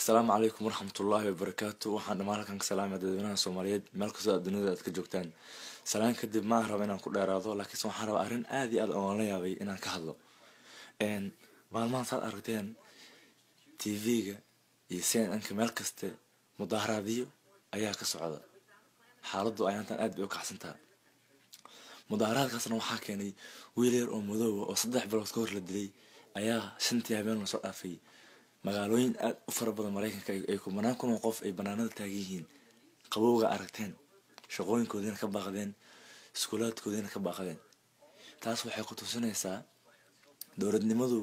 السلام عليكم ورحمة الله وبركاته. waxaan dhamaankan ka salaamay dadweynaha Soomaaliyeed meel kasta oo dunida aad ka joogtaan. Salaan kadib ma rabo inaan ku dheeraado laakiin waxaan rabaa arrin aad iyo aad oo la yaabay inaan ka hadlo. Maalmahan saad aragteen TV-ga iyo CNN-ka meel kasta mudaharaadyo ayaa ka socda. Xaaladdu ayaantan aad bay u kacsantaa. Mudaharaadkaasna waxaa keenay wiil yar oo madow oo 3 bilood ka hor la dilay ayaa shantii habeen soo dhaafay magaalooyin aad u fara badan Mareykanka ay kumanaan kun oo qof ay banaanada taagan yihiin qabowga aragteen shaqooyinkoodina ka baaqdeen iskuulaadkoodina ka baaqdeen. taas waxay ku tusinaysaa dowladnimadu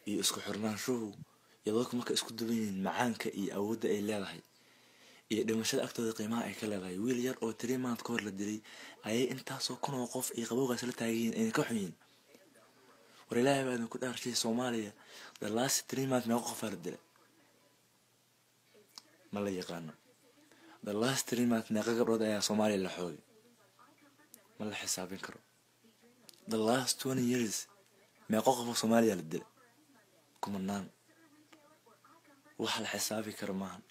iyo isku xirnaanshuhu iyo dadku marka isku duban yihiin macaanka iyo awoodda ay leedahay iyo dhimashada agtooda qiimaha ay ka leedahay. wiil yar oo 3 maand ka hor la dilay ayay intaasoo kun oo qof ay qabowgaas la taagan yihiin ay ka xun yihiin. war Ilaahay baa ku dhaarshay Soomaaliya the last 3 months ma qof la dilay ma la yaqaano. the last 3 months naqa gabdhood ayaa Soomaaliya la xoogay ma la xisaabin karo. the last 20 years ma qof Soomaaliya la dilay kumanaan wax la xisaabi karo maahan.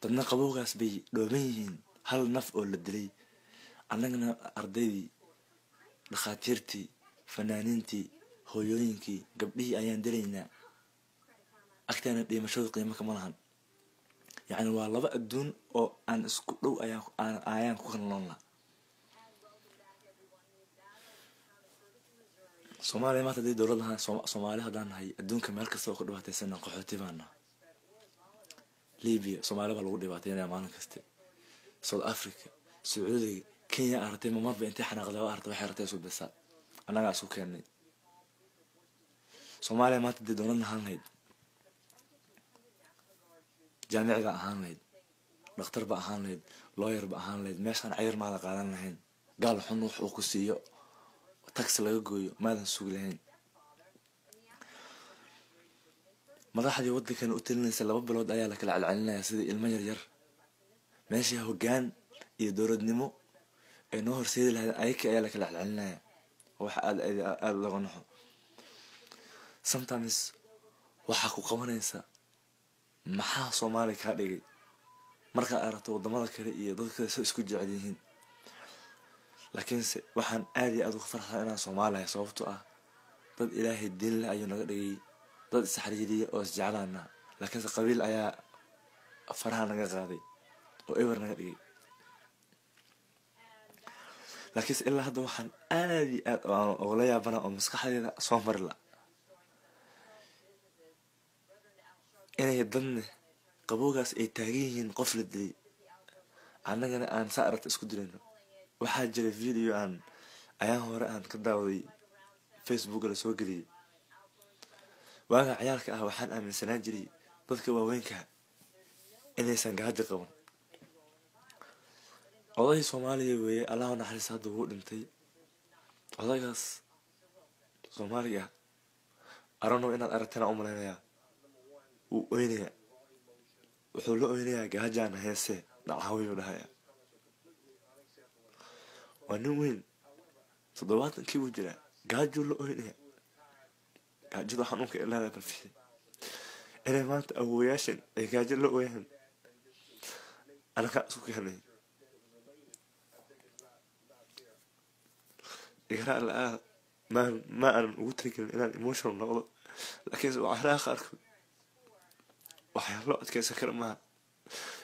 dadna qabowgaas bay dhooban yihiin hal naf oo la dilay annagana ardaydii dhakhaatiirtii fanaaniintii hooyooyinkii gabdhihii ayaan dilaynaa agteena dhimashadu qiimo kama lahan. yacni waa laba adduun oo aan isku dhow ayaan ku kala noolnaa. Soomaaliya maanta hadii dowladda Soomaaliya haddaan nahay adduunka meel kasta oo ku dhibaataysan qaxooti baan nahay. Liibiya Soomaaliya baa lagu dhibaataynaya maalin kasta. South Africa Sacuudiga Kenya aragtay mamadba intay xanaaqday oo aragtay waxay aragtay soo bisaa annaga isku keenay. Soomaaliya maanta hadii dowladda ahaan lahayd jaamicada ahaan lahayd dhakhtar ba ahaan lahayd lawyer ba ahaan lahayd meeshaan cayr ma la qaadan lahayn gaal xun wax uu ku siiyo tax laga gooyo maadan sugi lahayn. madaxdii waddankan u talinaysa 2 bilood ayaa la kala celcelinaya sidii ilmo yar yar meeshii hoggaan iyo dowladnimo ay noo horseedi lahayd ayaka ayaa la kala celcelinaya waxa aad laga naxo. sometimes waxa ku qabanaysa maxaa Soomaaliya ka dhigay marka aragto wadamada kale iyo dadka isku jecel yihiin. laakiin waxaan aad iyo aad ugu farxaa inaan Soomaaliya sababtoo ah dad Ilaahay diin leh ayuu naga dhigay dad isxariiriya oo isjeclaana laakiin qabiil ayaa faraha naga qaaday oo ewer naga dhigay. laakiin ilaa hadda waxaan aad iyo aad oo la yaabana oo maskaxdayda soo mari la inay dadna qabowgaas ay taagan yihiin qof la dilay annagana aan sa aragta isku dilayno. waxaa jira video ayaan hore aan ka daawaday Facebook la soo geliyay waaga ciyaalka ah waxaan aaminsanaa jiray dadka waaweynka inaysan gaajo qaban. oday Soomaaliya weeye Allah naxariis hadda wuu dhintay. odaygaas Soomaaliya arano inaad aragtana u maleynayaa wuu oynayaa wuxuu la oynayaa gaajaan heese dhacaawiyo dhahaya. waa nin weyn 70 kii wuu jiraa gaajo la oynaya gaajada xanuunka ilaa balfi inay maanta awooyaashan ay gaajo la ooyaan anaka isku keenay igara la ma aan ugu tirigelin inaan emotional noqdo laakiin waxaa qaarkood waxaa loo adkaysan kara maaha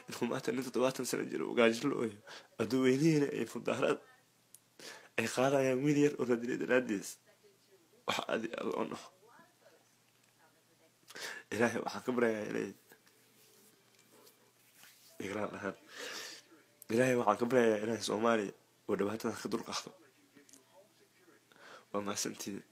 inuu maanta nin 70 sano jiro gaajo la ooyo adduunyada ay mudaharaad ay qaadayaan wiil yar oo la dilay daraadiis waxa aad oo no Ilaahay waxaan ka baryayaa inay igara lahaan Ilaahay waxaan ka baryayaa inay Soomaaliya oo dhibaatada ka dulqaado waa mahadsantihiin.